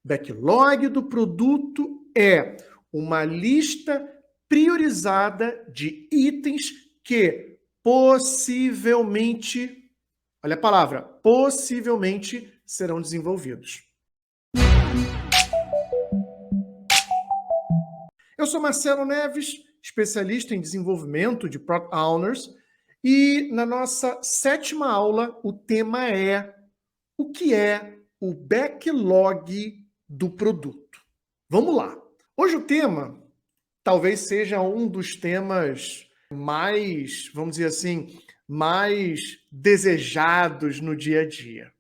Backlog do produto é uma lista priorizada de itens que possivelmente, olha a palavra, possivelmente serão desenvolvidos. Eu sou Marcelo Neves, especialista em desenvolvimento de Product Owners, e na nossa 7ª aula o tema é o que é o backlog do produto. Vamos lá. Hoje o tema talvez seja um dos temas mais, vamos dizer assim, mais desejados no dia a dia.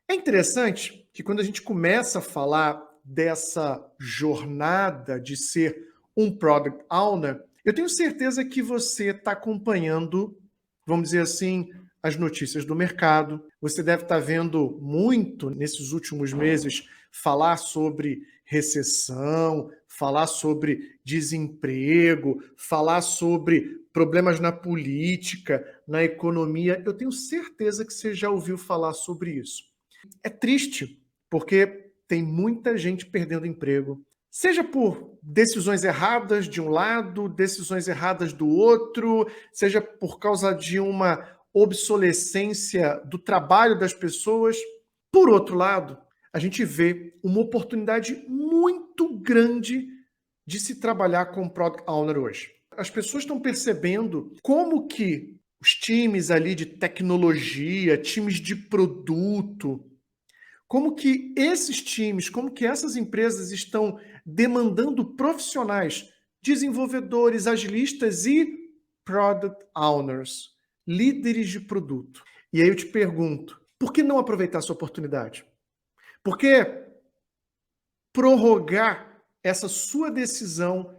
É interessante que quando a gente começa a falar dessa jornada de ser um Product Owner, eu tenho certeza que você está acompanhando, vamos dizer assim, as notícias do mercado. Você deve estar vendo muito nesses últimos meses falar sobre recessão, falar sobre desemprego, falar sobre problemas na política, na economia. Eu tenho certeza que você já ouviu falar sobre isso. É triste, porque tem muita gente perdendo emprego, seja por decisões erradas de um lado, decisões erradas do outro, seja por causa de uma obsolescência do trabalho das pessoas. Por outro lado, a gente vê uma oportunidade muito grande de se trabalhar com Product Owner hoje. As pessoas estão percebendo como que os times ali de tecnologia, times de produto, como que esses times, como que essas empresas estão demandando profissionais, desenvolvedores, agilistas e Product Owners, líderes de produto. E aí eu te pergunto, por que não aproveitar essa oportunidade? Por que prorrogar essa sua decisão?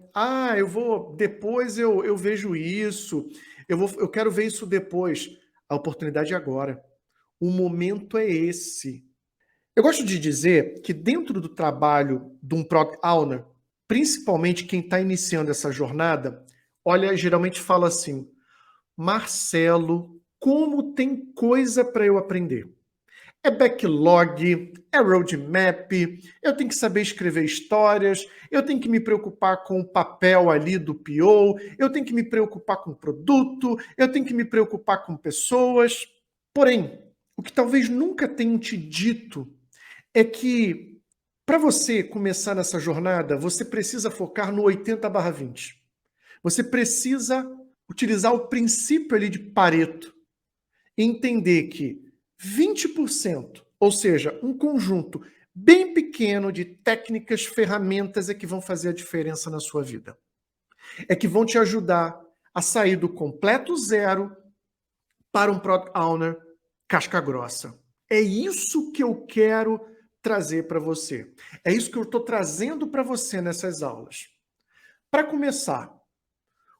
Depois eu vejo isso, eu quero ver isso depois. A oportunidade é agora. O momento é esse. Eu gosto de dizer que dentro do trabalho de um Product Owner, principalmente quem está iniciando essa jornada, olha, geralmente fala assim, Marcelo, como tem coisa para eu aprender. É backlog, é roadmap, eu tenho que saber escrever histórias, eu tenho que me preocupar com o papel ali do PO, eu tenho que me preocupar com o produto, eu tenho que me preocupar com pessoas. Porém, o que talvez nunca tenham te dito é que para você começar nessa jornada, você precisa focar no 80/20. Você precisa utilizar o princípio ali de Pareto e entender que 20%, ou seja, um conjunto bem pequeno de técnicas, ferramentas é que vão fazer a diferença na sua vida. É que vão te ajudar a sair do completo zero para um Product Owner casca grossa. É isso que eu quero trazer para você. É isso que eu estou trazendo para você nessas aulas. Para começar,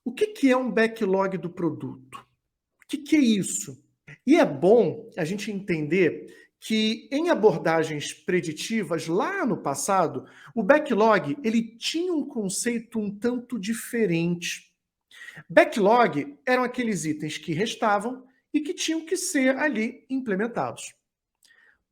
o que é um backlog do produto? O que é isso? E é bom a gente entender que em abordagens preditivas, lá no passado, o backlog ele tinha um conceito um tanto diferente. Backlog eram aqueles itens que restavam e que tinham que ser ali implementados.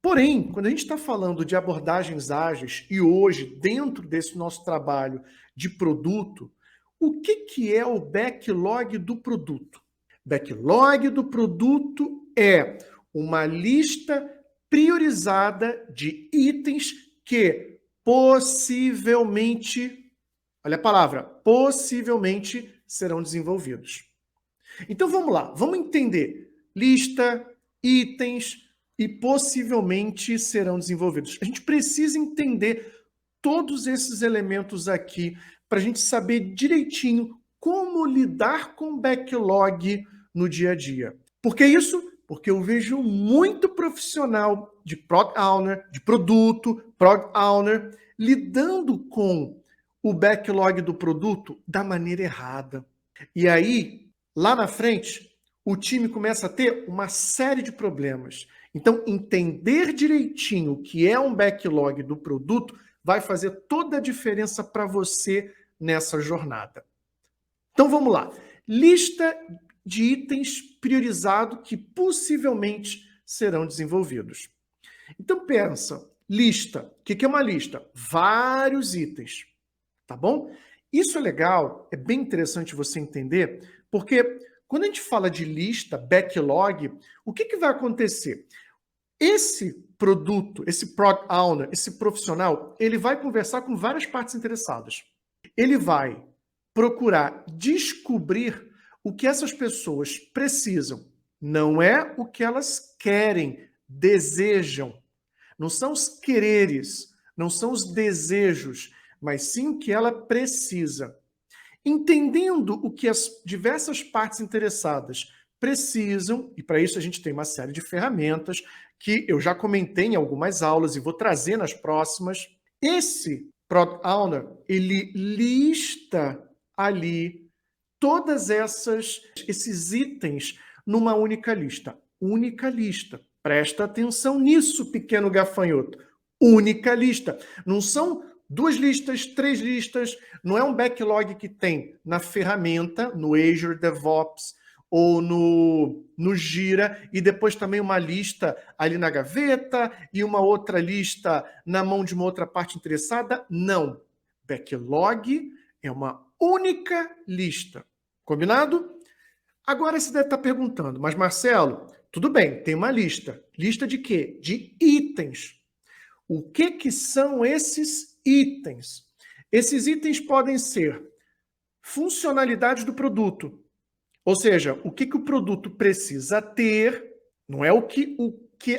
Porém, quando a gente está falando de abordagens ágeis e hoje, dentro desse nosso trabalho de produto, o que é o backlog do produto? Backlog do produto é uma lista priorizada de itens que possivelmente, olha a palavra, possivelmente serão desenvolvidos. Então vamos lá, vamos entender lista, itens e possivelmente serão desenvolvidos. A gente precisa entender todos esses elementos aqui para a gente saber direitinho como lidar com backlog no dia a dia. Por que isso? Porque eu vejo muito profissional de Product Owner, de produto, Product Owner, lidando com o backlog do produto da maneira errada. E aí, lá na frente, o time começa a ter uma série de problemas. Então, entender direitinho o que é um backlog do produto vai fazer toda a diferença para você nessa jornada. Então, vamos lá. Lista de itens priorizados que possivelmente serão desenvolvidos. Então, pensa, lista. O que é uma lista? Vários itens, tá bom? Isso é legal, é bem interessante você entender, porque quando a gente fala de lista, backlog, o que vai acontecer? Esse produto, esse product owner, esse profissional, ele vai conversar com várias partes interessadas. Ele vai procurar descobrir o que essas pessoas precisam. Não é o que elas querem, desejam. Não são os quereres, não são os desejos, mas sim o que ela precisa. Entendendo o que as diversas partes interessadas precisam, e para isso a gente tem uma série de ferramentas que eu já comentei em algumas aulas e vou trazer nas próximas. Esse Product Owner, ele lista ali todas esses itens numa única lista. Única lista. Presta atenção nisso, pequeno gafanhoto. Única lista. Não são 2 listas, 3 listas, não é um backlog que tem na ferramenta, no Azure DevOps ou no Gira, e depois também uma lista ali na gaveta e uma outra lista na mão de uma outra parte interessada. Não. Backlog é uma única lista. Combinado? Agora você deve estar perguntando, mas Marcelo, tudo bem, tem uma lista. Lista de quê? De itens. O que são esses itens? Esses itens podem ser funcionalidades do produto, ou seja, o que o produto precisa ter, não é o que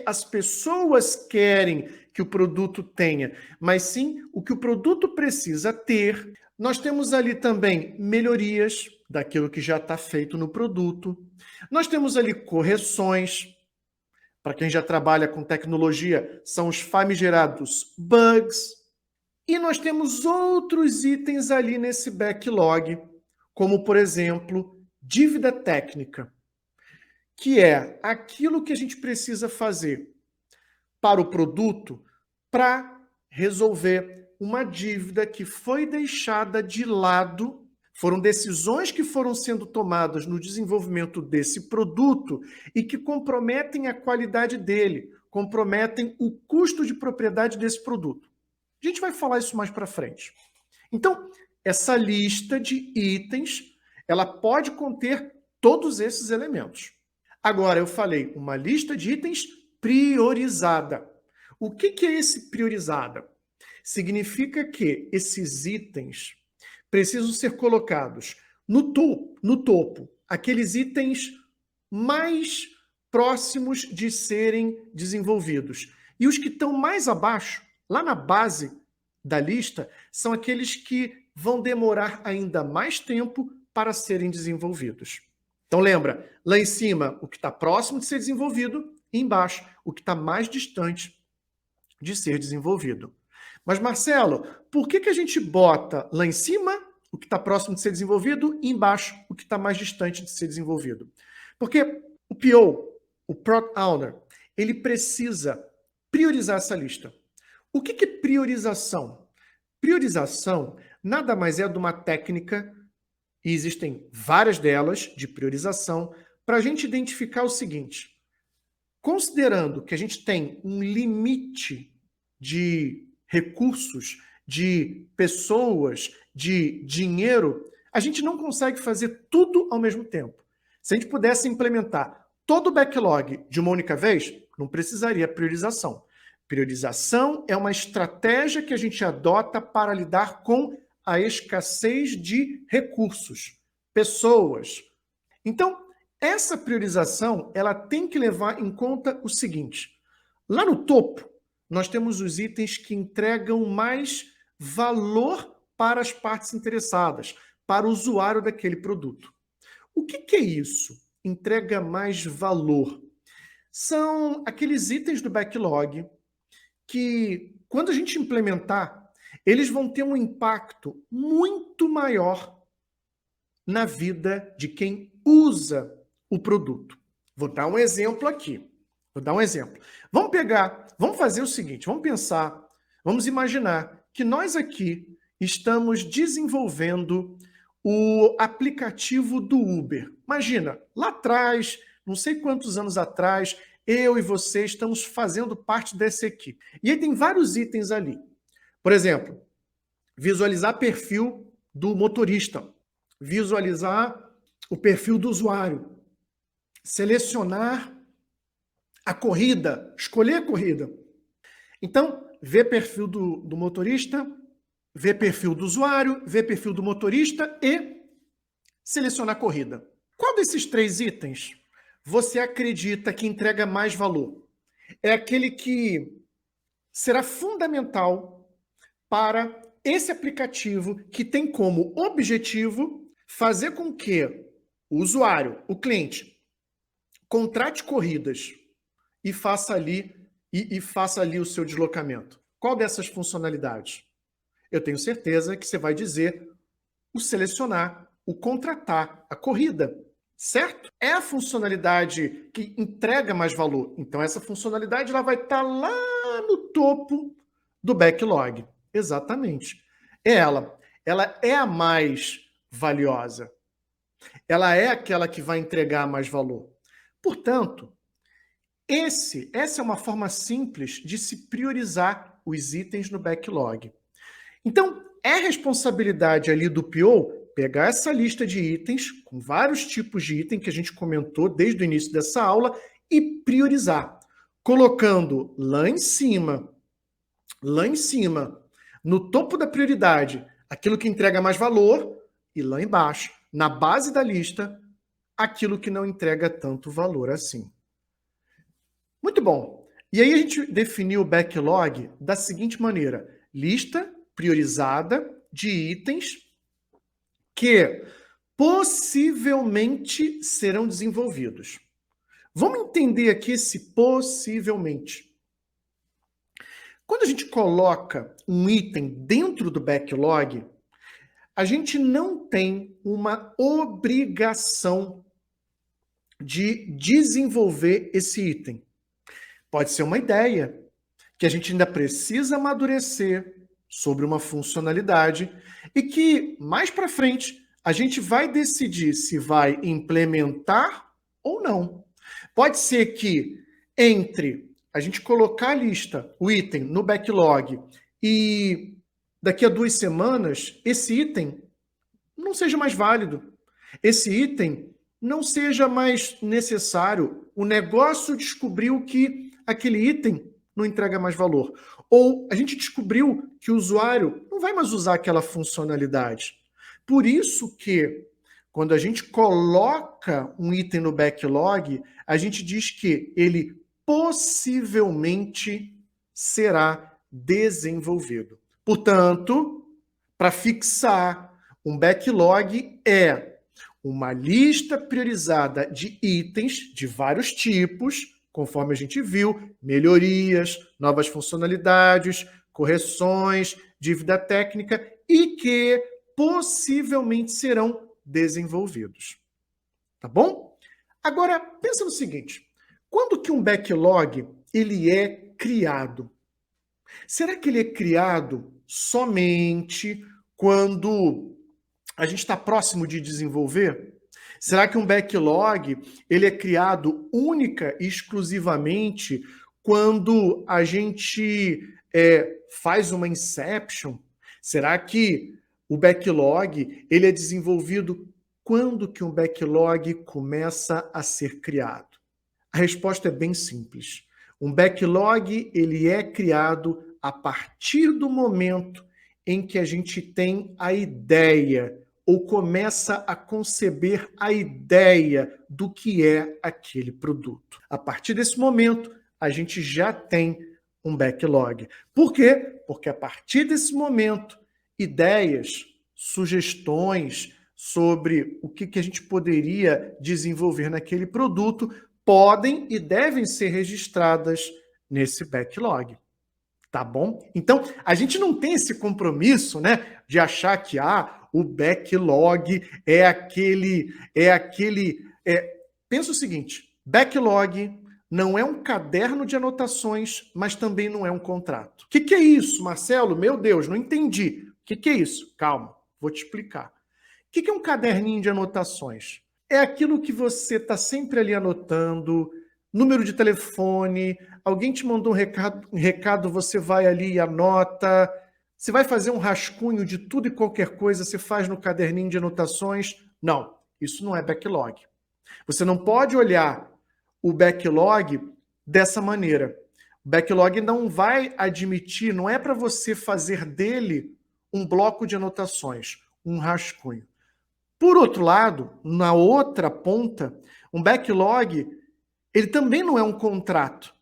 as pessoas querem que o produto tenha, mas sim o que o produto precisa ter. Nós temos ali também melhorias daquilo que já está feito no produto. Nós temos ali correções. Para quem já trabalha com tecnologia, são os famigerados bugs. E nós temos outros itens ali nesse backlog, como, por exemplo, dívida técnica, que é aquilo que a gente precisa fazer para o produto para resolver uma dívida que foi deixada de lado. Foram decisões que foram sendo tomadas no desenvolvimento desse produto e que comprometem a qualidade dele, comprometem o custo de propriedade desse produto. A gente vai falar isso mais para frente. Então, essa lista de itens, ela pode conter todos esses elementos. Agora, eu falei uma lista de itens priorizada. O que é esse priorizada? Significa que esses itens precisam ser colocados no topo, aqueles itens mais próximos de serem desenvolvidos. E os que estão mais abaixo, lá na base da lista, são aqueles que vão demorar ainda mais tempo para serem desenvolvidos. Então lembra, lá em cima, o que está próximo de ser desenvolvido, e embaixo, o que está mais distante de ser desenvolvido. Mas, Marcelo, por que a gente bota lá em cima o que está próximo de ser desenvolvido e embaixo o que está mais distante de ser desenvolvido? Porque o PO, o Product Owner, ele precisa priorizar essa lista. O que é priorização? Priorização nada mais é de uma técnica, e existem várias delas, de priorização, para a gente identificar o seguinte: considerando que a gente tem um limite de recursos, de pessoas, de dinheiro, a gente não consegue fazer tudo ao mesmo tempo. Se a gente pudesse implementar todo o backlog de uma única vez, não precisaria priorização. Priorização é uma estratégia que a gente adota para lidar com a escassez de recursos, pessoas. Então, essa priorização, ela tem que levar em conta o seguinte: lá no topo, nós temos os itens que entregam mais valor para as partes interessadas, para o usuário daquele produto. O que é isso? Entrega mais valor. São aqueles itens do backlog que, quando a gente implementar, eles vão ter um impacto muito maior na vida de quem usa o produto. Vou dar um exemplo aqui. Vamos fazer o seguinte, vamos imaginar que nós aqui estamos desenvolvendo o aplicativo do Uber. Imagina, lá atrás, não sei quantos anos atrás, Eu e você estamos fazendo parte dessa equipe. E aí tem vários itens ali. Por exemplo, visualizar perfil do motorista, visualizar o perfil do usuário, selecionar a corrida, escolher a corrida. Então, ver perfil do motorista, ver perfil do usuário, ver perfil do motorista e selecionar a corrida. Qual desses 3 itens você acredita que entrega mais valor? É aquele que será fundamental para esse aplicativo que tem como objetivo fazer com que o usuário, o cliente, contrate corridas e faça ali o seu deslocamento. Qual dessas funcionalidades? Eu tenho certeza que você vai dizer o selecionar, o contratar, a corrida, certo? É a funcionalidade que entrega mais valor. Então essa funcionalidade ela vai estar lá no topo do backlog. Exatamente. É ela. Ela é a mais valiosa. Ela é aquela que vai entregar mais valor. Portanto, essa é uma forma simples de se priorizar os itens no backlog. Então, é responsabilidade ali do PO pegar essa lista de itens, com vários tipos de item que a gente comentou desde o início dessa aula, e priorizar, colocando lá em cima, no topo da prioridade, aquilo que entrega mais valor, e lá embaixo, na base da lista, aquilo que não entrega tanto valor assim. Muito bom. E aí a gente definiu o backlog da seguinte maneira: lista priorizada de itens que possivelmente serão desenvolvidos. Vamos entender aqui esse possivelmente. Quando a gente coloca um item dentro do backlog, a gente não tem uma obrigação de desenvolver esse item. Pode ser uma ideia que a gente ainda precisa amadurecer sobre uma funcionalidade e que mais para frente a gente vai decidir se vai implementar ou não. Pode ser que entre a gente colocar a lista, o item no backlog e daqui a 2 semanas esse item não seja mais válido. Esse item não seja mais necessário. O negócio descobriu que aquele item não entrega mais valor. Ou a gente descobriu que o usuário não vai mais usar aquela funcionalidade. Por isso que, quando a gente coloca um item no backlog, a gente diz que ele possivelmente será desenvolvido. Portanto, para fixar um backlog é uma lista priorizada de itens de vários tipos, conforme a gente viu, melhorias, novas funcionalidades, correções, dívida técnica e que possivelmente serão desenvolvidos. Tá bom? Agora, pensa no seguinte, quando que um backlog ele é criado? Será que ele é criado somente quando a gente está próximo de desenvolver? Será que um backlog ele é criado única e exclusivamente quando a gente faz uma inception? Será que o backlog ele é desenvolvido quando que um backlog começa a ser criado? A resposta é bem simples. Um backlog ele é criado a partir do momento em que a gente tem a ideia ou começa a conceber a ideia do que é aquele produto. A partir desse momento, a gente já tem um backlog. Por quê? Porque a partir desse momento, ideias, sugestões sobre o que a gente poderia desenvolver naquele produto podem e devem ser registradas nesse backlog. Tá bom? Então, a gente não tem esse compromisso, né, de achar que o backlog pensa o seguinte, backlog não é um caderno de anotações, mas também não é um contrato. O que é isso, Marcelo? Meu Deus, não entendi. O que é isso? Calma, vou te explicar. O que é um caderninho de anotações? É aquilo que você está sempre ali anotando, número de telefone, alguém te mandou um recado, você vai ali e anota, você vai fazer um rascunho de tudo e qualquer coisa, você faz no caderninho de anotações. Não, isso não é backlog. Você não pode olhar o backlog dessa maneira. O backlog não vai admitir, não é para você fazer dele um bloco de anotações, um rascunho. Por outro lado, na outra ponta, um backlog, ele também não é um contrato.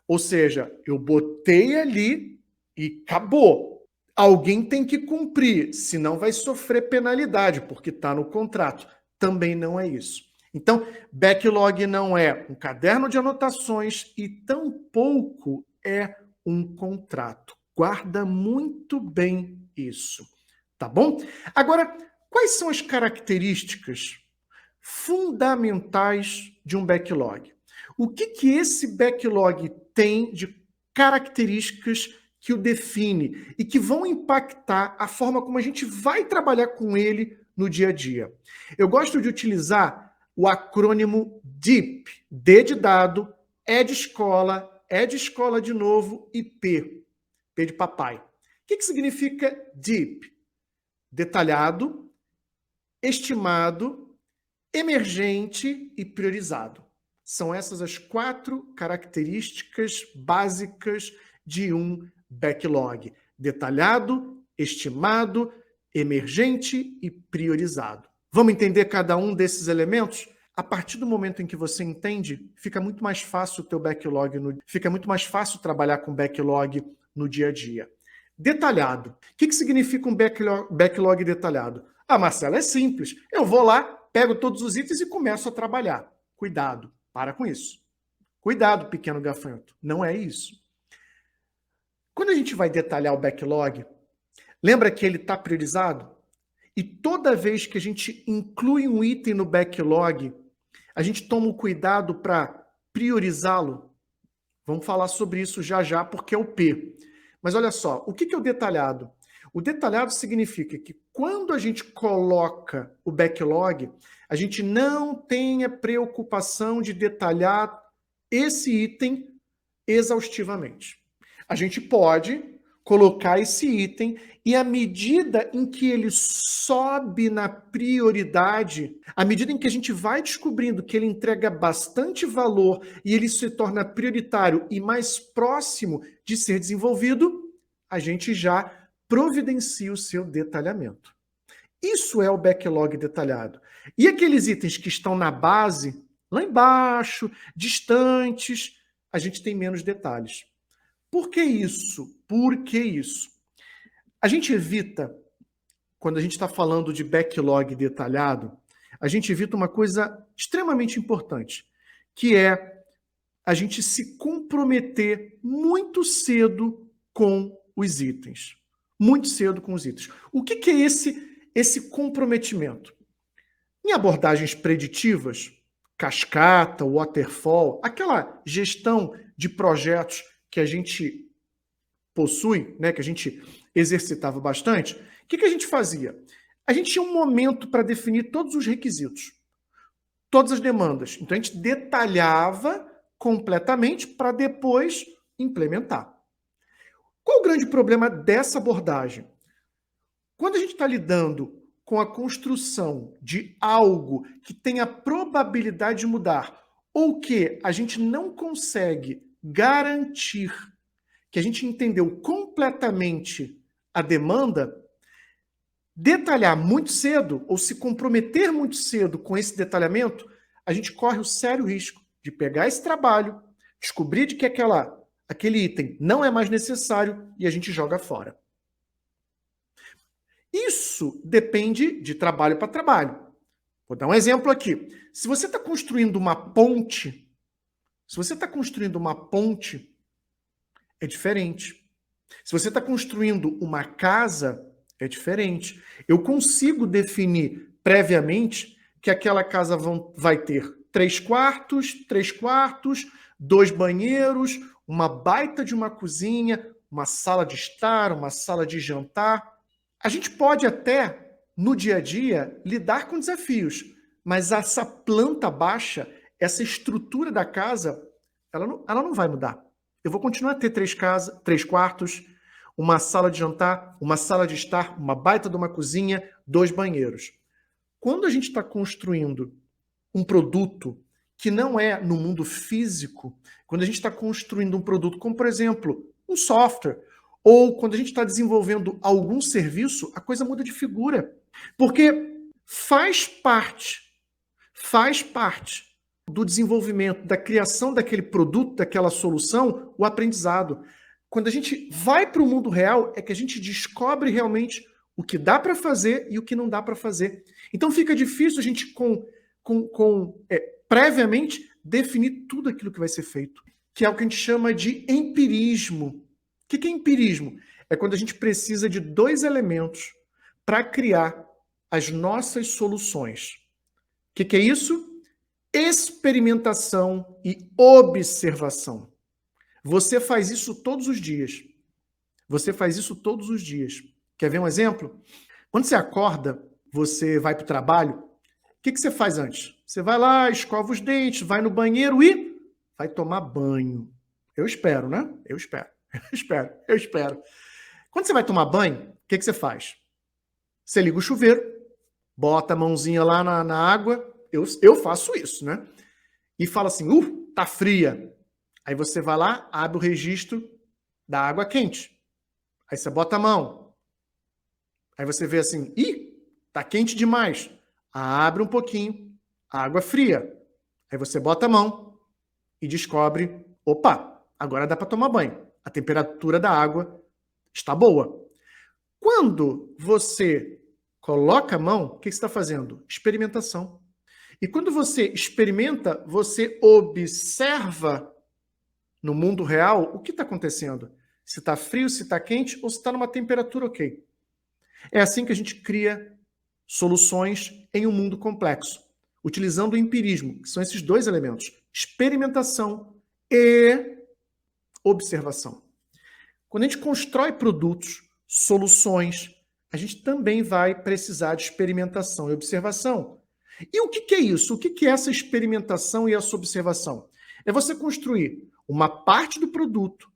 Ou seja, eu botei ali e acabou. Alguém tem que cumprir, senão vai sofrer penalidade, porque está no contrato. Também não é isso. Então, backlog não é um caderno de anotações e tampouco é um contrato. Guarda muito bem isso, tá bom? Agora, quais são as características fundamentais de um backlog? O que esse backlog tem de características que o define e que vão impactar a forma como a gente vai trabalhar com ele no dia a dia? Eu gosto de utilizar o acrônimo DEEP, D de dado, E de escola de novo e P de papai. O que significa DEEP? Detalhado, estimado, emergente e priorizado. São essas as 4 características básicas de um backlog: detalhado, estimado, emergente e priorizado. Vamos entender cada um desses elementos? A partir do momento em que você entende, fica muito mais fácil o teu backlog, fica muito mais fácil trabalhar com backlog no dia a dia. Detalhado. O que significa um backlog detalhado? Ah, Marcelo, é simples. Eu vou lá, pego todos os itens e começo a trabalhar. Cuidado, para com isso. Cuidado, pequeno gafanhoto. Não é isso. Quando a gente vai detalhar o backlog, lembra que ele está priorizado? E toda vez que a gente inclui um item no backlog, a gente toma o cuidado para priorizá-lo. Vamos falar sobre isso já já, porque é o P. Mas olha só, o que é o detalhado? O detalhado significa que quando a gente coloca o backlog, a gente não tem a preocupação de detalhar esse item exaustivamente. A gente pode colocar esse item e à medida em que ele sobe na prioridade, à medida em que a gente vai descobrindo que ele entrega bastante valor e ele se torna prioritário e mais próximo de ser desenvolvido, a gente já providencia o seu detalhamento. Isso é o backlog detalhado. E aqueles itens que estão na base, lá embaixo, distantes, a gente tem menos detalhes. Por que isso? Por que isso? A gente evita, quando a gente está falando de backlog detalhado, a gente evita uma coisa extremamente importante, que é a gente se comprometer muito cedo com os itens. Muito cedo com os itens. O que é esse comprometimento? Em abordagens preditivas, cascata, waterfall, aquela gestão de projetos que a gente possui, né, que a gente exercitava bastante, o que a gente fazia? A gente tinha um momento para definir todos os requisitos, todas as demandas. Então a gente detalhava completamente para depois implementar. Qual o grande problema dessa abordagem? Quando a gente está lidando com a construção de algo que tem a probabilidade de mudar, ou que a gente não consegue garantir que a gente entendeu completamente a demanda, detalhar muito cedo ou se comprometer muito cedo com esse detalhamento, a gente corre o sério risco de pegar esse trabalho, descobrir de que aquele item não é mais necessário e a gente joga fora. Isso depende de trabalho para trabalho. Vou dar um exemplo aqui. Se você está construindo uma ponte, é diferente. Se você está construindo uma casa, é diferente. Eu consigo definir previamente que aquela casa vai ter 3 quartos, 2 banheiros, uma baita de uma cozinha, uma sala de estar, uma sala de jantar. A gente pode até, no dia a dia, lidar com desafios, mas essa planta baixa, essa estrutura da casa, ela não vai mudar. Eu vou continuar a ter 3 casas, 3 quartos, uma sala de jantar, uma sala de estar, uma baita de uma cozinha, 2 banheiros. Quando a gente está construindo um produto que não é no mundo físico, quando a gente está construindo um produto como, por exemplo, um software, ou quando a gente está desenvolvendo algum serviço, a coisa muda de figura. Porque faz parte do desenvolvimento, da criação daquele produto, daquela solução, o aprendizado. Quando a gente vai para o mundo real, é que a gente descobre realmente o que dá para fazer e o que não dá para fazer. Então fica difícil a gente, previamente, definir tudo aquilo que vai ser feito, que é o que a gente chama de empirismo. O que é empirismo? É quando a gente precisa de 2 elementos para criar as nossas soluções. O que é isso? Experimentação e observação. Você faz isso todos os dias. Você faz isso todos os dias. Quer ver um exemplo? Quando você acorda, você vai para o trabalho, o que você faz antes? Você vai lá, escova os dentes, vai no banheiro e vai tomar banho. Eu espero, né? Eu espero. Eu espero. Quando você vai tomar banho, o que você faz? Você liga o chuveiro, bota a mãozinha lá na água, eu faço isso, né? E fala assim, tá fria. Aí você vai lá, abre o registro da água quente. Aí você bota a mão. Aí você vê assim, tá quente demais. Abre um pouquinho, água fria. Aí você bota a mão e descobre, opa, agora dá para tomar banho. A temperatura da água está boa. Quando você coloca a mão, o que você está fazendo? Experimentação. E quando você experimenta, você observa no mundo real o que está acontecendo. Se está frio, se está quente ou se está numa temperatura ok. É assim que a gente cria soluções em um mundo complexo, utilizando o empirismo, que são esses 2 elementos, experimentação e observação. Quando a gente constrói produtos, soluções, a gente também vai precisar de experimentação e observação. E o que é isso? O que é essa experimentação e essa observação? É você construir uma parte do produto,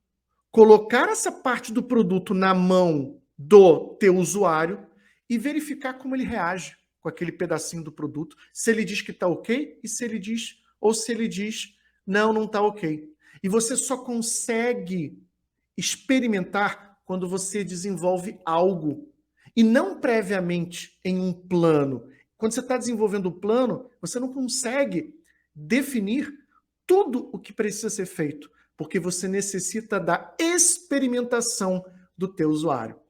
colocar essa parte do produto na mão do teu usuário e verificar como ele reage com aquele pedacinho do produto, se ele diz que está ok e se ele diz não, não está ok. E você só consegue experimentar quando você desenvolve algo e não previamente em um plano. Quando você está desenvolvendo o plano, você não consegue definir tudo o que precisa ser feito, porque você necessita da experimentação do teu usuário.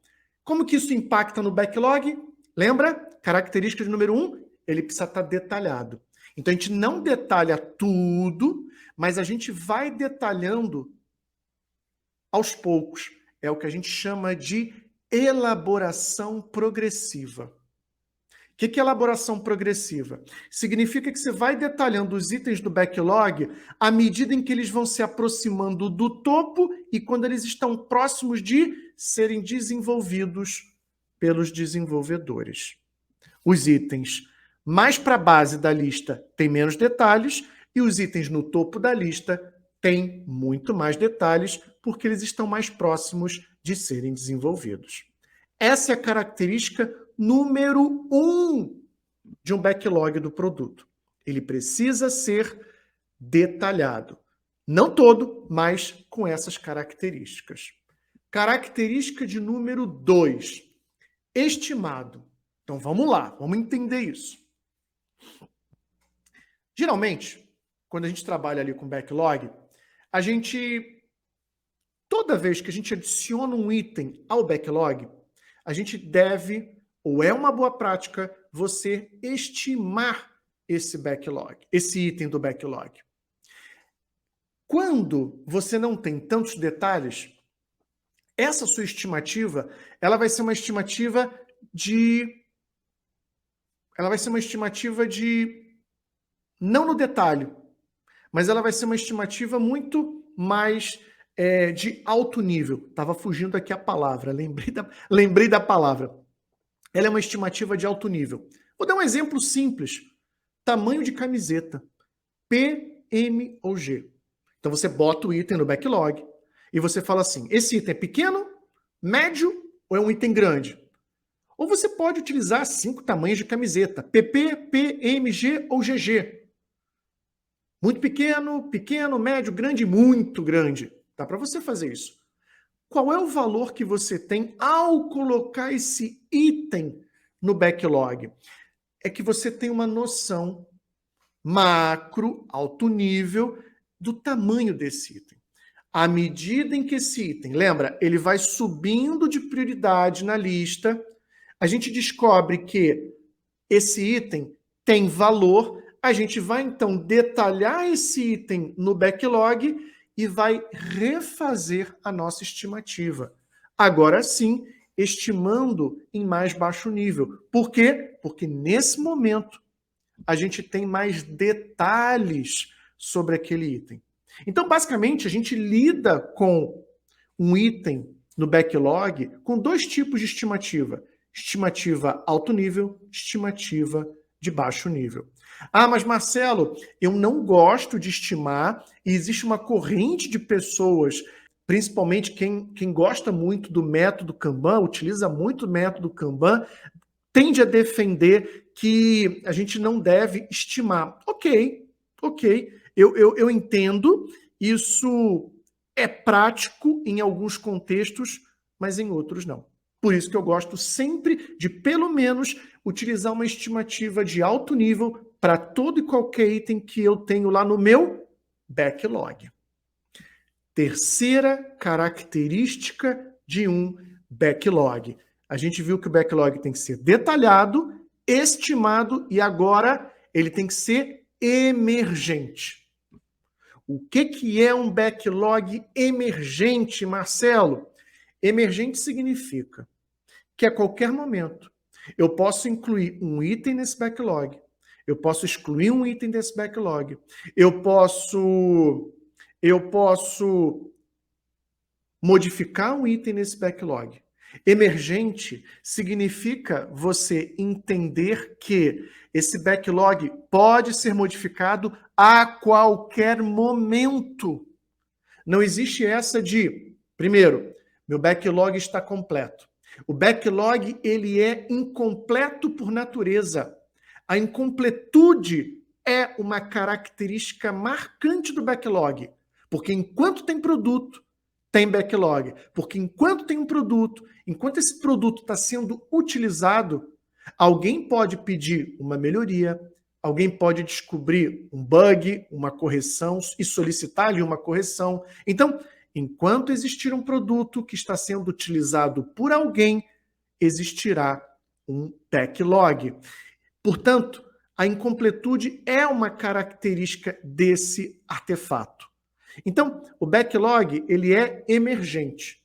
Como que isso impacta no backlog? Lembra? Característica de número 1, ele precisa estar detalhado. Então a gente não detalha tudo, mas a gente vai detalhando aos poucos. É o que a gente chama de elaboração progressiva. O que é elaboração progressiva? Significa que você vai detalhando os itens do backlog à medida em que eles vão se aproximando do topo e quando eles estão próximos de serem desenvolvidos pelos desenvolvedores. Os itens mais para a base da lista têm menos detalhes e os itens no topo da lista têm muito mais detalhes porque eles estão mais próximos de serem desenvolvidos. Essa é a característica número 1 de um backlog do produto. Ele precisa ser detalhado. Não todo, mas com essas características. Característica de número 2, estimado. Então vamos lá, vamos entender isso. Geralmente, quando a gente trabalha ali com backlog, toda vez que a gente adiciona um item ao backlog, a gente deve, ou é uma boa prática, você estimar esse backlog, esse item do backlog. Quando você não tem tantos detalhes, essa sua estimativa, ela vai ser uma estimativa de não no detalhe, mas ela vai ser uma estimativa muito mais de alto nível. Estava fugindo aqui a palavra, lembrei da palavra. Ela é uma estimativa de alto nível. Vou dar um exemplo simples. Tamanho de camiseta. P, M ou G. Então você bota o item no backlog e você fala assim, esse item é pequeno, médio ou é um item grande? Ou você pode utilizar 5 tamanhos de camiseta, PP, P, M, G ou GG. Muito pequeno, pequeno, médio, grande, muito grande. Dá para você fazer isso. Qual é o valor que você tem ao colocar esse item no backlog? É que você tem uma noção macro, alto nível, do tamanho desse item. À medida em que esse item, lembra, ele vai subindo de prioridade na lista, a gente descobre que esse item tem valor, a gente vai então detalhar esse item no backlog e vai refazer a nossa estimativa. Agora sim, estimando em mais baixo nível. Por quê? Porque nesse momento a gente tem mais detalhes sobre aquele item. Então, basicamente, a gente lida com um item no backlog com 2 tipos de estimativa. Estimativa alto nível, estimativa de baixo nível. Ah, mas Marcelo, eu não gosto de estimar e existe uma corrente de pessoas, principalmente quem gosta muito do método Kanban, utiliza muito o método Kanban, tende a defender que a gente não deve estimar. Ok, eu entendo, isso é prático em alguns contextos, mas em outros não. Por isso que eu gosto sempre de, pelo menos, utilizar uma estimativa de alto nível para todo e qualquer item que eu tenho lá no meu backlog. Terceira característica de um backlog. A gente viu que o backlog tem que ser detalhado, estimado e agora ele tem que ser emergente. O que é um backlog emergente, Marcelo? Emergente significa que a qualquer momento eu posso incluir um item nesse backlog, eu posso excluir um item desse backlog, eu posso modificar um item nesse backlog. Emergente significa você entender que esse backlog pode ser modificado a qualquer momento. Não existe essa de, primeiro, meu backlog está completo. O backlog, ele é incompleto por natureza. A incompletude é uma característica marcante do backlog, porque enquanto tem produto, tem backlog. Porque enquanto tem um produto, enquanto esse produto está sendo utilizado, alguém pode pedir uma melhoria, alguém pode descobrir um bug, uma correção e solicitar-lhe uma correção. Então, enquanto existir um produto que está sendo utilizado por alguém, existirá um backlog. Portanto, a incompletude é uma característica desse artefato. Então, o backlog, ele é emergente.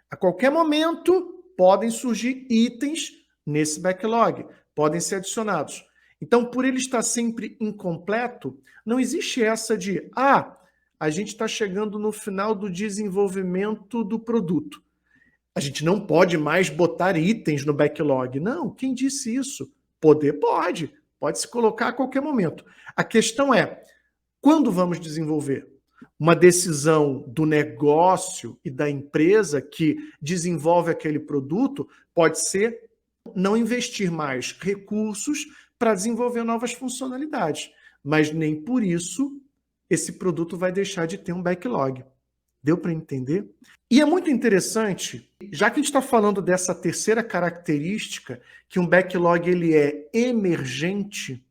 A qualquer momento, podem surgir itens nesse backlog, podem ser adicionados. Então, por ele estar sempre incompleto, não existe essa de, a gente está chegando no final do desenvolvimento do produto. A gente não pode mais botar itens no backlog. Não, quem disse isso? Poder pode se colocar a qualquer momento. A questão é, quando vamos desenvolver? Uma decisão do negócio e da empresa que desenvolve aquele produto pode ser não investir mais recursos para desenvolver novas funcionalidades, mas nem por isso esse produto vai deixar de ter um backlog. Deu para entender? E é muito interessante, já que a gente está falando dessa terceira característica, que um backlog ele é emergente,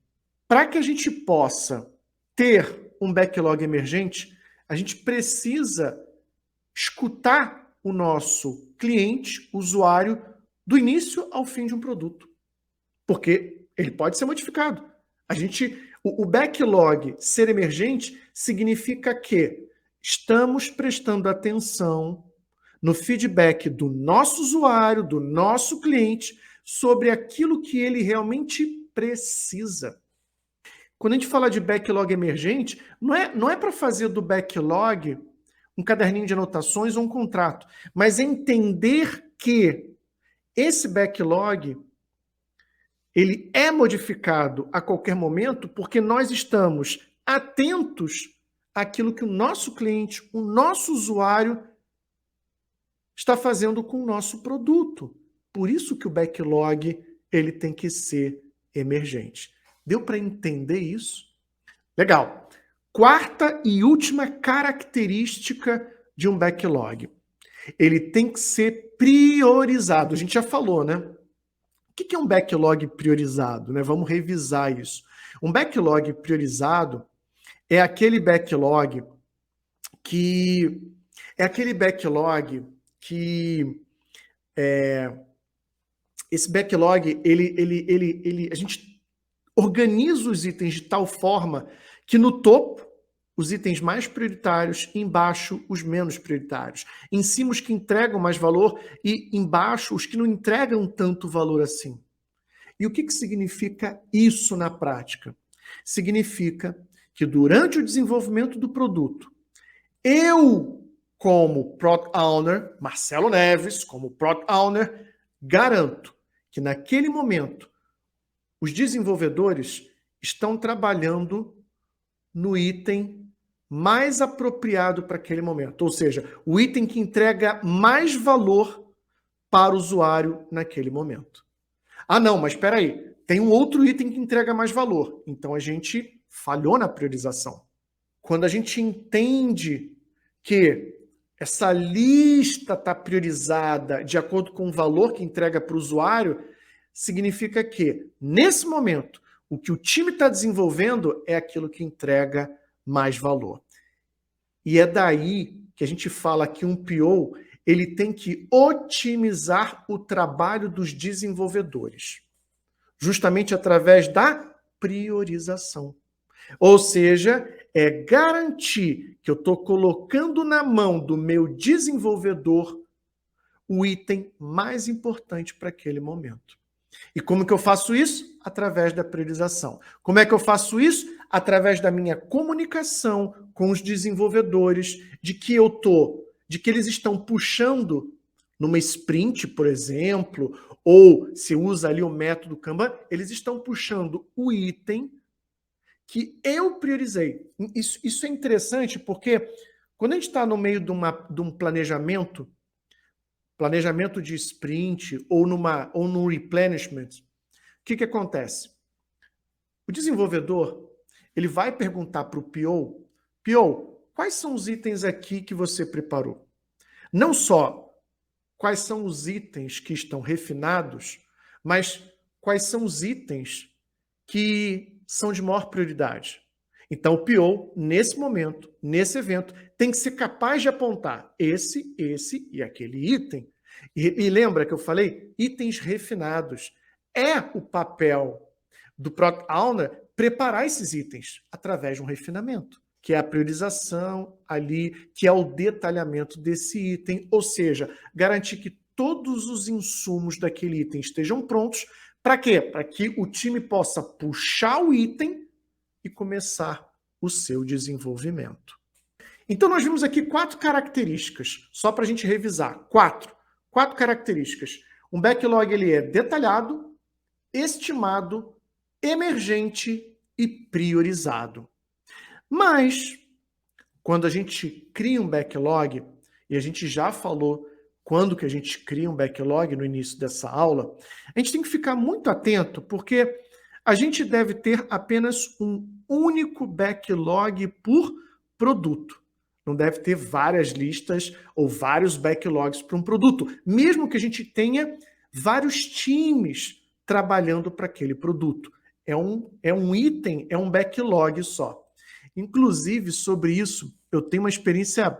para que a gente possa ter um backlog emergente, a gente precisa escutar o nosso cliente, usuário, do início ao fim de um produto. Porque ele pode ser modificado. O backlog ser emergente significa que estamos prestando atenção no feedback do nosso usuário, do nosso cliente, sobre aquilo que ele realmente precisa. Quando a gente fala de backlog emergente, não é para fazer do backlog um caderninho de anotações ou um contrato, mas entender que esse backlog ele é modificado a qualquer momento porque nós estamos atentos aquilo que o nosso cliente, o nosso usuário está fazendo com o nosso produto. Por isso que o backlog ele tem que ser emergente. Deu para entender isso? Legal. Quarta e última característica de um backlog. Ele tem que ser priorizado. A gente já falou, né? O que é um backlog priorizado, né? Vamos revisar isso. Um backlog priorizado é aquele backlog que esse backlog a gente organiza os itens de tal forma que no topo os itens mais prioritários, embaixo os menos prioritários, em cima os que entregam mais valor e embaixo os que não entregam tanto valor assim. E o que significa isso na prática? Significa que durante o desenvolvimento do produto, eu, como Product Owner, Marcelo Neves, como Product Owner, garanto que naquele momento os desenvolvedores estão trabalhando no item mais apropriado para aquele momento, ou seja, o item que entrega mais valor para o usuário naquele momento. Ah, não, mas espera aí, tem um outro item que entrega mais valor, então a gente falhou na priorização. Quando a gente entende que essa lista está priorizada de acordo com o valor que entrega para o usuário, significa que, nesse momento, o que o time está desenvolvendo é aquilo que entrega mais valor. E é daí que a gente fala que um PO ele tem que otimizar o trabalho dos desenvolvedores, justamente através da priorização. Ou seja, é garantir que eu estou colocando na mão do meu desenvolvedor o item mais importante para aquele momento. E como que eu faço isso? Através da priorização. Como é que eu faço isso? Através da minha comunicação com os desenvolvedores, de que eles estão puxando numa sprint, por exemplo, ou se usa ali o método Kanban, eles estão puxando o item que eu priorizei. Isso é interessante porque quando a gente está no meio de um planejamento de sprint ou num replenishment, o que acontece? O desenvolvedor ele vai perguntar para o PO, quais são os itens aqui que você preparou? Não só quais são os itens que estão refinados, mas quais são os itens que são de maior prioridade. Então, o PO, nesse momento, nesse evento, tem que ser capaz de apontar esse e aquele item. E lembra que eu falei? Itens refinados. É o papel do Product Owner preparar esses itens através de um refinamento, que é a priorização ali, que é o detalhamento desse item, ou seja, garantir que todos os insumos daquele item estejam prontos. Para quê? Para que o time possa puxar o item e começar o seu desenvolvimento. Então, nós vimos aqui 4 características, só para a gente revisar. 4 características. Um backlog ele é detalhado, estimado, emergente e priorizado. Mas, quando a gente cria um backlog, e a gente já falou quando que a gente cria um backlog no início dessa aula, a gente tem que ficar muito atento, porque a gente deve ter apenas um único backlog por produto. Não deve ter várias listas ou vários backlogs para um produto, mesmo que a gente tenha vários times trabalhando para aquele produto. É um item, é um backlog só. Inclusive, sobre isso, eu tenho uma experiência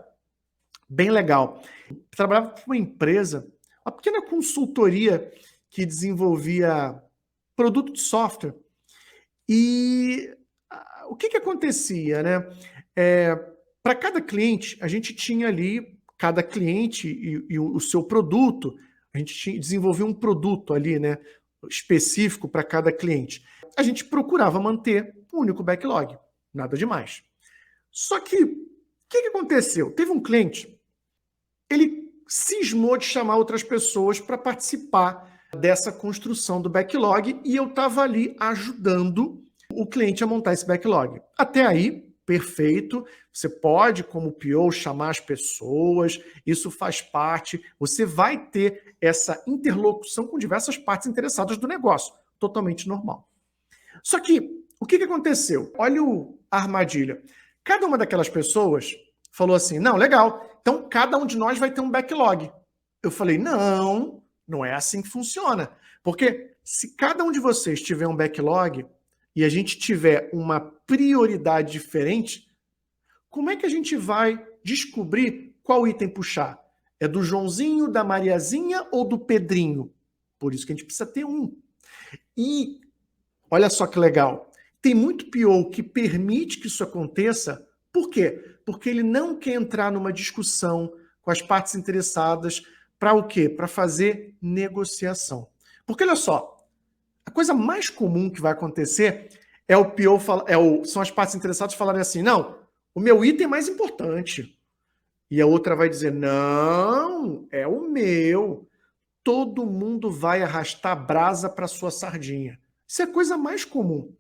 bem legal. Eu trabalhava com uma empresa, uma pequena consultoria que desenvolvia produto de software. E o que acontecia, né? Para cada cliente, a gente tinha ali, cada cliente e o seu produto, a gente desenvolvia um produto ali, né? Específico para cada cliente. A gente procurava manter um único backlog, nada demais. Só que, o que aconteceu? Teve um cliente, ele cismou de chamar outras pessoas para participar dessa construção do backlog e eu estava ali ajudando o cliente a montar esse backlog. Até aí, perfeito, você pode, como PO, chamar as pessoas, isso faz parte, você vai ter essa interlocução com diversas partes interessadas do negócio, totalmente normal. Só que, o que aconteceu? Olha a armadilha. Cada uma daquelas pessoas falou assim, não, legal, então cada um de nós vai ter um backlog. Eu falei, não, não é assim que funciona. Porque se cada um de vocês tiver um backlog e a gente tiver uma prioridade diferente, como é que a gente vai descobrir qual item puxar? É do Joãozinho, da Mariazinha ou do Pedrinho? Por isso que a gente precisa ter um. E olha só que legal. Tem muito PO que permite que isso aconteça. Por quê? Porque ele não quer entrar numa discussão com as partes interessadas para o quê? Para fazer negociação. Porque olha só, a coisa mais comum que vai acontecer é o PO são as partes interessadas falarem assim, não, o meu item é mais importante. E a outra vai dizer, não, é o meu. Todo mundo vai arrastar brasa para sua sardinha. Isso é a coisa mais comum.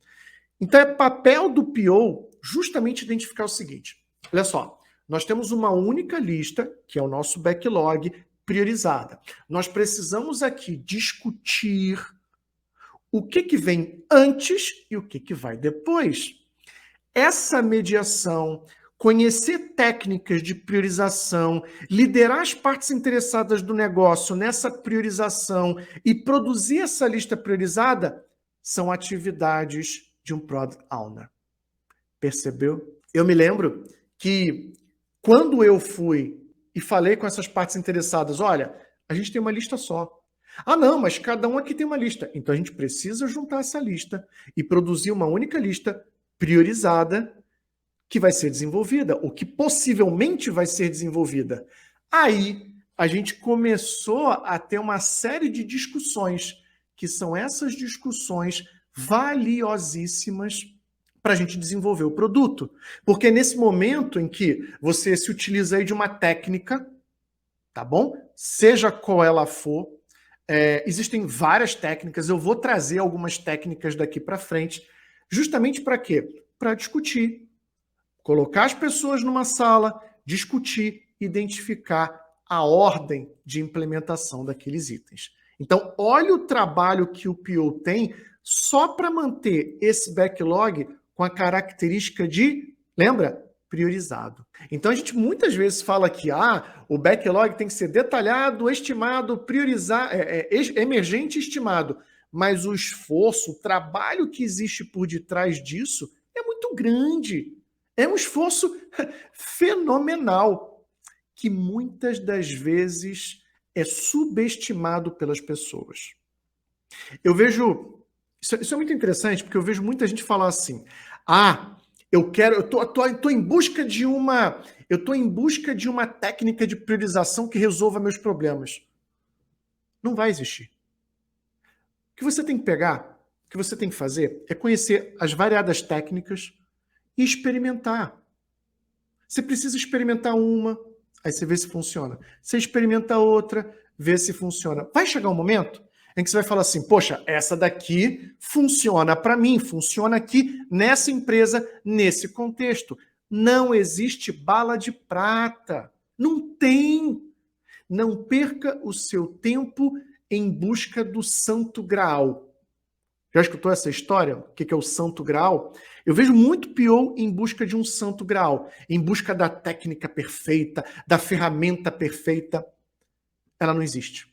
Então é papel do PO justamente identificar o seguinte. Olha só, nós temos uma única lista, que é o nosso backlog, priorizada. Nós precisamos aqui discutir o que vem antes e o que vai depois. Essa mediação, conhecer técnicas de priorização, liderar as partes interessadas do negócio nessa priorização e produzir essa lista priorizada são atividades de um Product Owner. Percebeu? Eu me lembro que quando eu fui e falei com essas partes interessadas, olha, a gente tem uma lista só. Ah, não, mas cada um aqui tem uma lista. Então a gente precisa juntar essa lista e produzir uma única lista priorizada que vai ser desenvolvida, ou que possivelmente vai ser desenvolvida. Aí a gente começou a ter uma série de discussões, que são essas discussões valiosíssimas para a gente desenvolver o produto. Porque é nesse momento em que você se utiliza aí de uma técnica, tá bom? Seja qual ela for, existem várias técnicas, eu vou trazer algumas técnicas daqui para frente, justamente para quê? Para discutir. Colocar as pessoas numa sala, discutir, identificar a ordem de implementação daqueles itens. Então, olha o trabalho que o PO tem só para manter esse backlog com a característica de, lembra? Priorizado. Então, a gente muitas vezes fala que o backlog tem que ser detalhado, estimado, emergente e estimado. Mas o esforço, o trabalho que existe por detrás disso é muito grande. É um esforço fenomenal, que muitas das vezes é subestimado pelas pessoas. Eu vejo... Isso é muito interessante, porque eu vejo muita gente falar assim, eu tô em busca de uma técnica de priorização que resolva meus problemas. Não vai existir. O que você tem que pegar, o que você tem que fazer, é conhecer as variadas técnicas e experimentar. Você precisa experimentar uma, aí você vê se funciona. Você experimenta outra, vê se funciona. Vai chegar um momento em que você vai falar assim, poxa, essa daqui funciona para mim, funciona aqui nessa empresa, nesse contexto. Não existe bala de prata. Não tem. Não perca o seu tempo em busca do santo graal. Já escutou essa história? O que é o santo graal? Eu vejo muito PO em busca de um santo graal, em busca da técnica perfeita, da ferramenta perfeita. Ela não existe.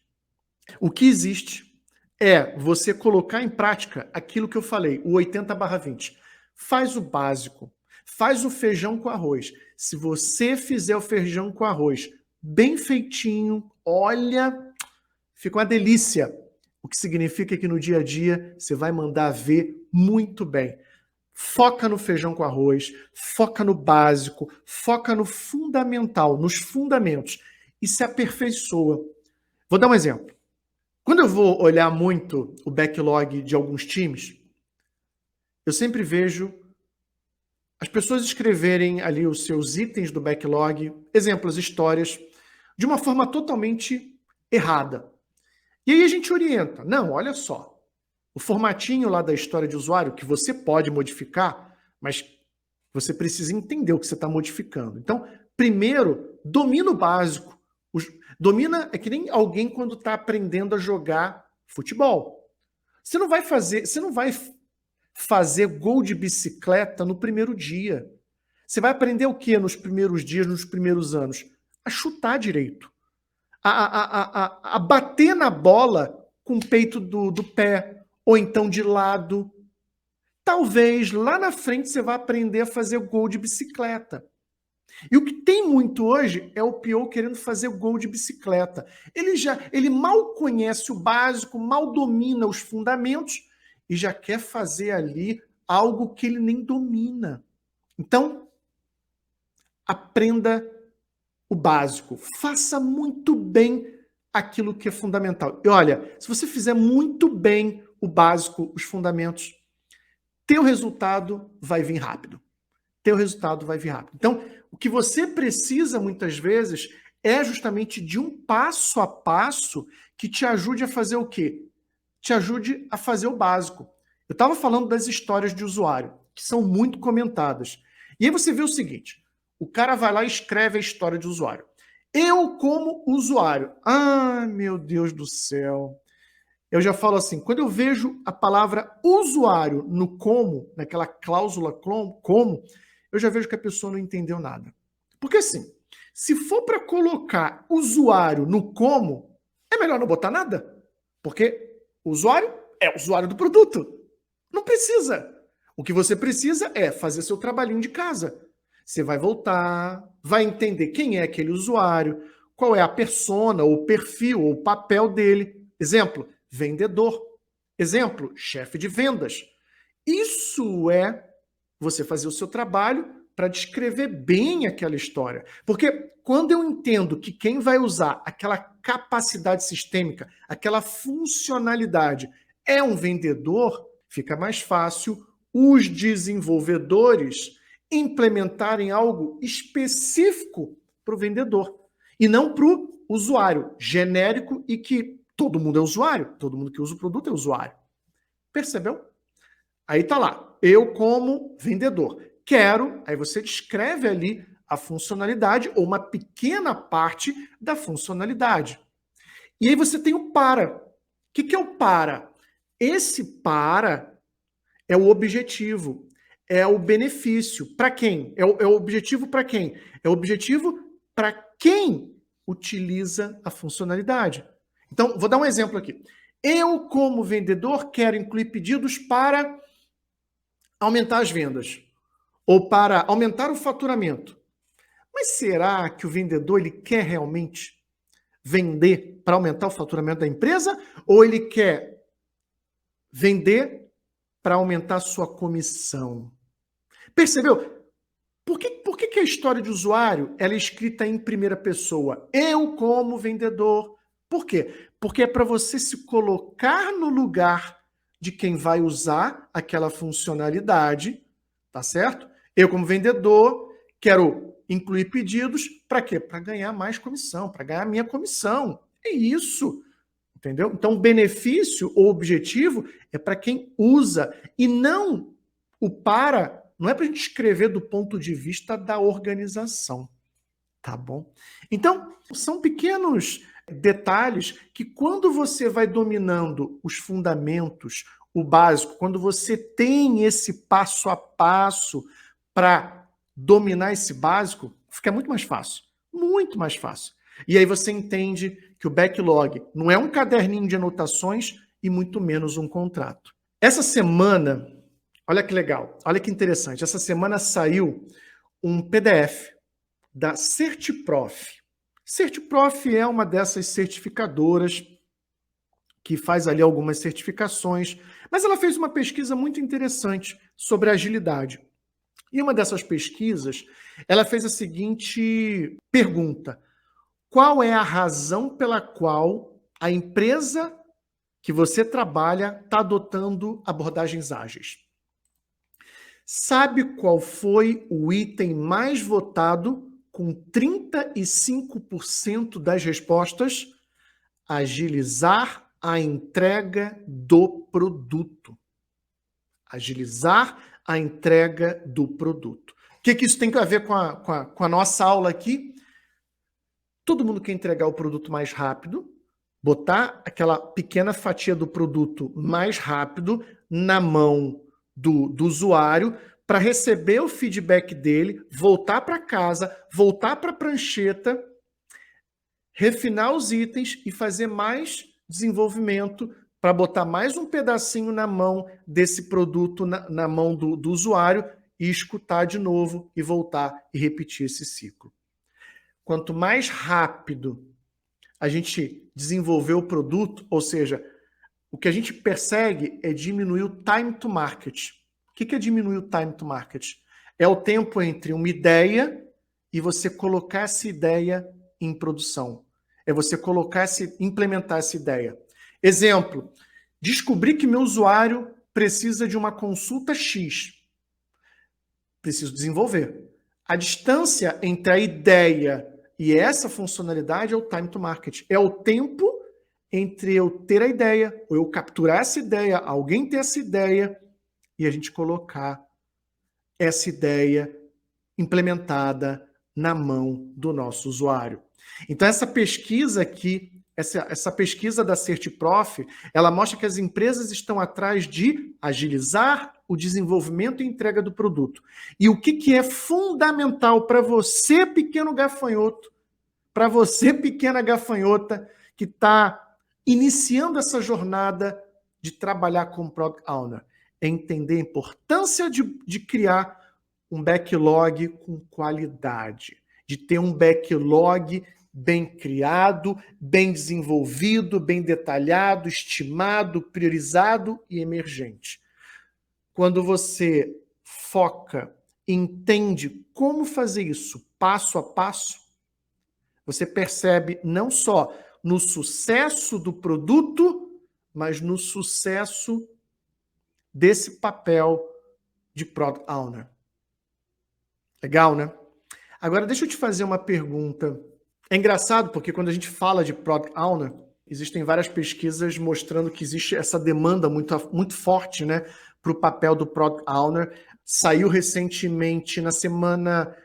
O que existe é você colocar em prática aquilo que eu falei, o 80/20. Faz o básico, faz o feijão com arroz. Se você fizer o feijão com arroz bem feitinho, olha, fica uma delícia. O que significa que no dia a dia você vai mandar ver muito bem. Foca no feijão com arroz, foca no básico, foca no fundamental, nos fundamentos e se aperfeiçoa. Vou dar um exemplo. Quando eu vou olhar muito o backlog de alguns times, eu sempre vejo as pessoas escreverem ali os seus itens do backlog, exemplos, histórias, de uma forma totalmente errada. E aí a gente orienta. Não, olha só. O formatinho lá da história de usuário, que você pode modificar, mas Você precisa entender o que você está modificando. Então, primeiro, domina o básico. Domina é que nem alguém quando está aprendendo a jogar futebol. Você não vai fazer gol de bicicleta no primeiro dia. Você vai aprender o que nos primeiros dias, nos primeiros anos? A chutar direito. A bater na bola com o peito do pé, ou então de lado. Talvez lá na frente você vá aprender a fazer gol de bicicleta. E o que tem muito hoje é o Piau querendo fazer gol de bicicleta. Ele mal conhece o básico, mal domina os fundamentos e já quer fazer ali algo que ele nem domina. Então, aprenda o básico. Faça muito bem aquilo que é fundamental. E olha, se você fizer muito bem o básico, os fundamentos, teu resultado vai vir rápido. Teu resultado vai vir rápido. Então, o que você precisa, muitas vezes, é justamente de um passo a passo que te ajude a fazer o quê? Te ajude a fazer o básico. Eu estava falando das histórias de usuário, que são muito comentadas. E aí você vê o seguinte, o cara vai lá e escreve a história de usuário. Eu como usuário. Ah, meu Deus do céu. Eu já falo assim, quando eu vejo a palavra usuário no como, naquela cláusula como, eu já vejo que a pessoa não entendeu nada. Porque assim, se for para colocar usuário no como, é melhor não botar nada. Porque o usuário é o usuário do produto. Não precisa. O que você precisa é fazer seu trabalhinho de casa. Você vai voltar, vai entender quem é aquele usuário, qual é a persona, o perfil, ou o papel dele. Exemplo, vendedor. Exemplo, chefe de vendas. Isso é você fazer o seu trabalho para descrever bem aquela história. Porque quando eu entendo que quem vai usar aquela capacidade sistêmica, aquela funcionalidade é um vendedor, fica mais fácil os desenvolvedores implementarem algo específico para o vendedor e não para o usuário genérico e que todo mundo é usuário, todo mundo que usa o produto é usuário. Percebeu? Aí tá lá, eu como vendedor quero, aí você descreve ali a funcionalidade ou uma pequena parte da funcionalidade. E aí você tem o para. O que é o para? Esse para é o objetivo, é o benefício. Para quem? É o objetivo para quem? É o objetivo para quem utiliza a funcionalidade. Então, vou dar um exemplo aqui. Eu, como vendedor, quero incluir pedidos para aumentar as vendas ou para aumentar o faturamento. Mas será que o vendedor ele quer realmente vender para aumentar o faturamento da empresa ou ele quer vender para aumentar a sua comissão? Percebeu? Por que a história de usuário ela é escrita em primeira pessoa? Eu como vendedor. Por quê? Porque é para você se colocar no lugar de quem vai usar aquela funcionalidade, tá certo? Eu como vendedor quero incluir pedidos para quê? Para ganhar mais comissão, para ganhar minha comissão. É isso. Entendeu? Então, o benefício ou objetivo é para quem usa e não o para. Não é para a gente escrever do ponto de vista da organização, tá bom? Então, são pequenos detalhes que quando você vai dominando os fundamentos, o básico, quando você tem esse passo a passo para dominar esse básico, fica muito mais fácil. Muito mais fácil. E aí você entende que o backlog não é um caderninho de anotações e muito menos um contrato. Essa semana, olha que legal, olha que interessante, essa semana saiu um PDF da Certiprof. Certiprof é uma dessas certificadoras que faz ali algumas certificações, mas ela fez uma pesquisa muito interessante sobre agilidade. E uma dessas pesquisas, ela fez a seguinte pergunta: qual é a razão pela qual a empresa que você trabalha está adotando abordagens ágeis? Sabe qual foi o item mais votado com 35% das respostas? Agilizar a entrega do produto. Agilizar a entrega do produto. que isso tem a ver com a nossa aula aqui? Todo mundo quer entregar o produto mais rápido, botar aquela pequena fatia do produto mais rápido na mão do usuário para receber o feedback dele, voltar para casa, voltar para a prancheta, refinar os itens e fazer mais desenvolvimento para botar mais um pedacinho na mão desse produto, na mão do usuário e escutar de novo e voltar e repetir esse ciclo. Quanto mais rápido a gente desenvolver o produto, ou seja, o que a gente persegue é diminuir o time to market. O que é diminuir o time to market? É o tempo entre uma ideia e você colocar essa ideia em produção. É você implementar essa ideia. Exemplo, descobri que meu usuário precisa de uma consulta X. Preciso desenvolver. A distância entre a ideia e essa funcionalidade é o time to market. É o tempo entre eu ter a ideia, ou eu capturar essa ideia, alguém ter essa ideia, e a gente colocar essa ideia implementada na mão do nosso usuário. Então, essa pesquisa aqui, essa pesquisa da Certiprof, ela mostra que as empresas estão atrás de agilizar o desenvolvimento e entrega do produto. E o que é fundamental para você, pequeno gafanhoto, para você, pequena gafanhota, que está iniciando essa jornada de trabalhar como Product Owner, é entender a importância de criar um backlog com qualidade, de ter um backlog bem criado, bem desenvolvido, bem detalhado, estimado, priorizado e emergente. Quando você foca, entende como fazer isso passo a passo, você percebe não só no sucesso do produto, mas no sucesso desse papel de Product Owner. Legal, né? Agora, deixa eu te fazer uma pergunta. É engraçado porque quando a gente fala de Product Owner, existem várias pesquisas mostrando que existe essa demanda muito forte, né, para o papel do Product Owner. Saiu recentemente na semana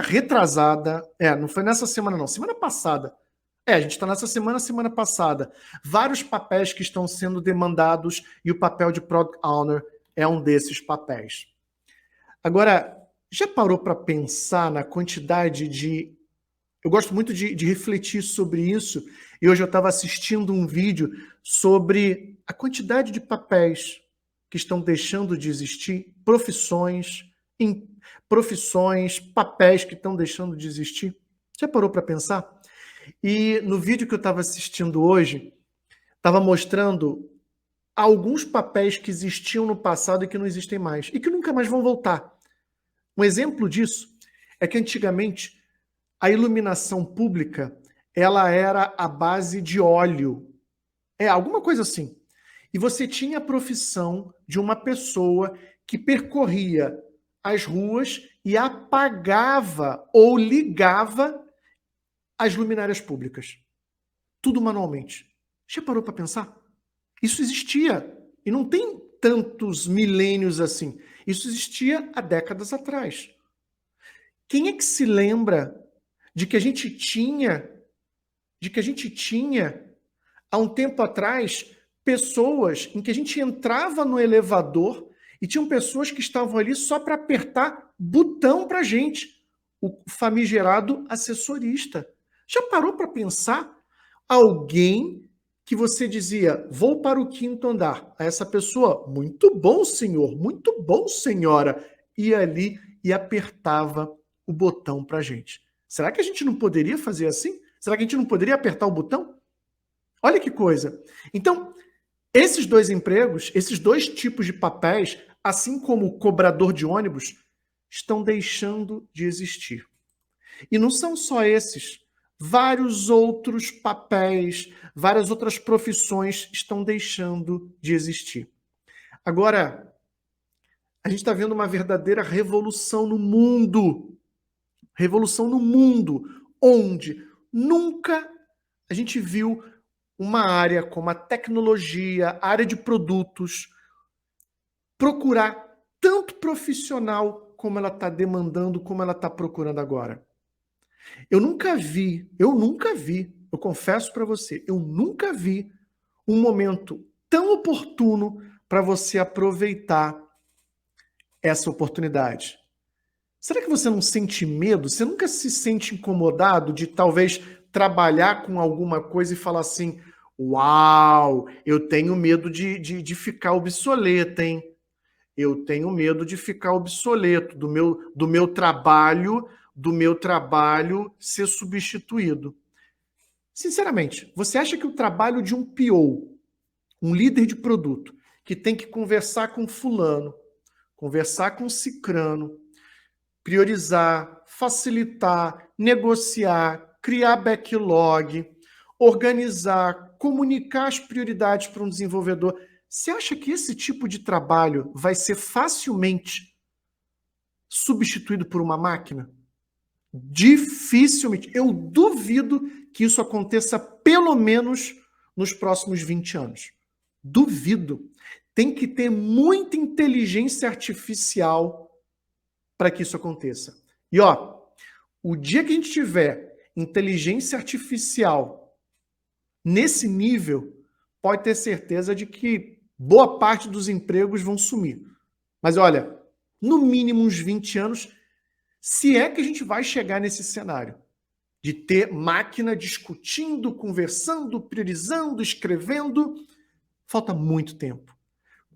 retrasada, não foi nessa semana não, semana passada. A gente está nessa semana passada. Vários papéis que estão sendo demandados e o papel de Product Owner é um desses papéis. Agora, já parou para pensar na quantidade de... Eu gosto muito de refletir sobre isso, e hoje eu estava assistindo um vídeo sobre a quantidade de papéis que estão deixando de existir, profissões, papéis que estão deixando de existir. Já parou para pensar? E no vídeo que eu estava assistindo hoje, estava mostrando alguns papéis que existiam no passado e que não existem mais, e que nunca mais vão voltar. Um exemplo disso é que antigamente a iluminação pública ela era à base de óleo. Alguma coisa assim. E você tinha a profissão de uma pessoa que percorria as ruas e apagava ou ligava as luminárias públicas. Tudo manualmente. Já parou para pensar? Isso existia. E não tem tantos milênios assim. Isso existia há décadas atrás. Quem é que se lembra de que a gente tinha, há um tempo atrás, pessoas em que a gente entrava no elevador e tinham pessoas que estavam ali só para apertar botão para a gente, o famigerado assessorista. Já parou para pensar? Alguém que você dizia, vou para o 5º andar. A essa pessoa, muito bom, senhor, muito bom, senhora, ia ali e apertava o botão para a gente. Será que a gente não poderia fazer assim? Será que a gente não poderia apertar o botão? Olha que coisa. Então, esses dois empregos, esses dois tipos de papéis, assim como o cobrador de ônibus, estão deixando de existir. E não são só esses. Vários outros papéis, várias outras profissões estão deixando de existir. Agora, a gente está vendo uma verdadeira revolução no mundo. Revolução no mundo, onde nunca a gente viu uma área como a tecnologia, a área de produtos, procurar tanto profissional como ela está demandando, como ela está procurando agora. Eu nunca vi, eu confesso para você, eu nunca vi um momento tão oportuno para você aproveitar essa oportunidade. Será que você não sente medo? Você nunca se sente incomodado de talvez trabalhar com alguma coisa e falar assim: uau, eu tenho medo de ficar obsoleta, hein? Eu tenho medo de ficar obsoleto, do meu trabalho ser substituído. Sinceramente, você acha que o trabalho de um PO, um líder de produto, que tem que conversar com fulano, conversar com cicrano, priorizar, facilitar, negociar, criar backlog, organizar, comunicar as prioridades para um desenvolvedor. Você acha que esse tipo de trabalho vai ser facilmente substituído por uma máquina? Dificilmente. Eu duvido que isso aconteça pelo menos nos próximos 20 anos. Duvido. Tem que ter muita inteligência artificial para que isso aconteça. E ó, o dia que a gente tiver inteligência artificial nesse nível, pode ter certeza de que boa parte dos empregos vão sumir. Mas olha, no mínimo uns 20 anos, se é que a gente vai chegar nesse cenário de ter máquina discutindo, conversando, priorizando, escrevendo, falta muito tempo.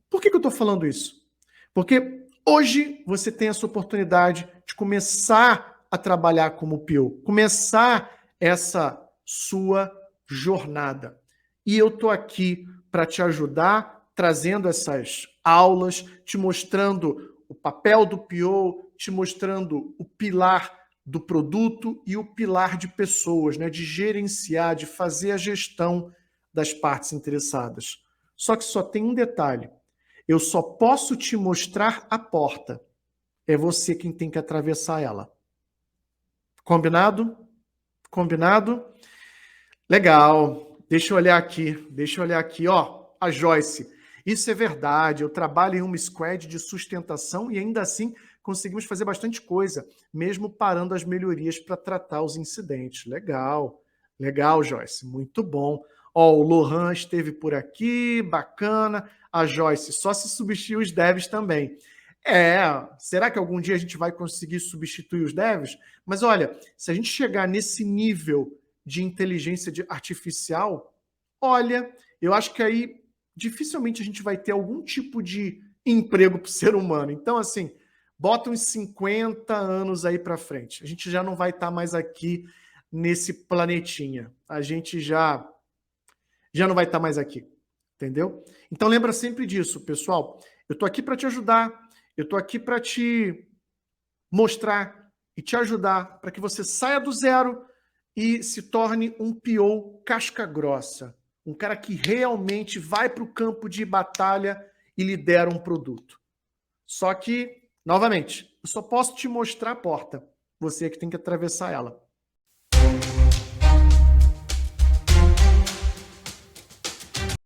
Por que eu estou falando isso? Porque hoje você tem essa oportunidade de começar a trabalhar como PO, começar essa sua jornada. E eu estou aqui para te ajudar, trazendo essas aulas, te mostrando o papel do PO, te mostrando o pilar do produto e o pilar de pessoas, né? De gerenciar, de fazer a gestão das partes interessadas. Só que só tem um detalhe. Eu só posso te mostrar a porta. É você quem tem que atravessar ela. Combinado? Combinado? Legal. Deixa eu olhar aqui. Ó, a Joyce. Isso é verdade. Eu trabalho em uma squad de sustentação e ainda assim conseguimos fazer bastante coisa, mesmo parando as melhorias para tratar os incidentes. Legal. Legal, Joyce. Muito bom. Ó, o Lohan esteve por aqui, bacana. A Joyce, só se substituir os devs também. Será que algum dia a gente vai conseguir substituir os devs? Mas olha, se a gente chegar nesse nível de inteligência artificial, olha, eu acho que aí dificilmente a gente vai ter algum tipo de emprego para o ser humano. Então, assim, bota uns 50 anos aí para frente. A gente já não vai estar mais aqui nesse planetinha. A gente já não vai estar mais aqui, entendeu? Então lembra sempre disso, pessoal. Eu estou aqui para te ajudar, eu estou aqui para te mostrar e te ajudar para que você saia do zero e se torne um PO casca grossa, um cara que realmente vai para o campo de batalha e lidera um produto. Só que, novamente, eu só posso te mostrar a porta, você é que tem que atravessar ela.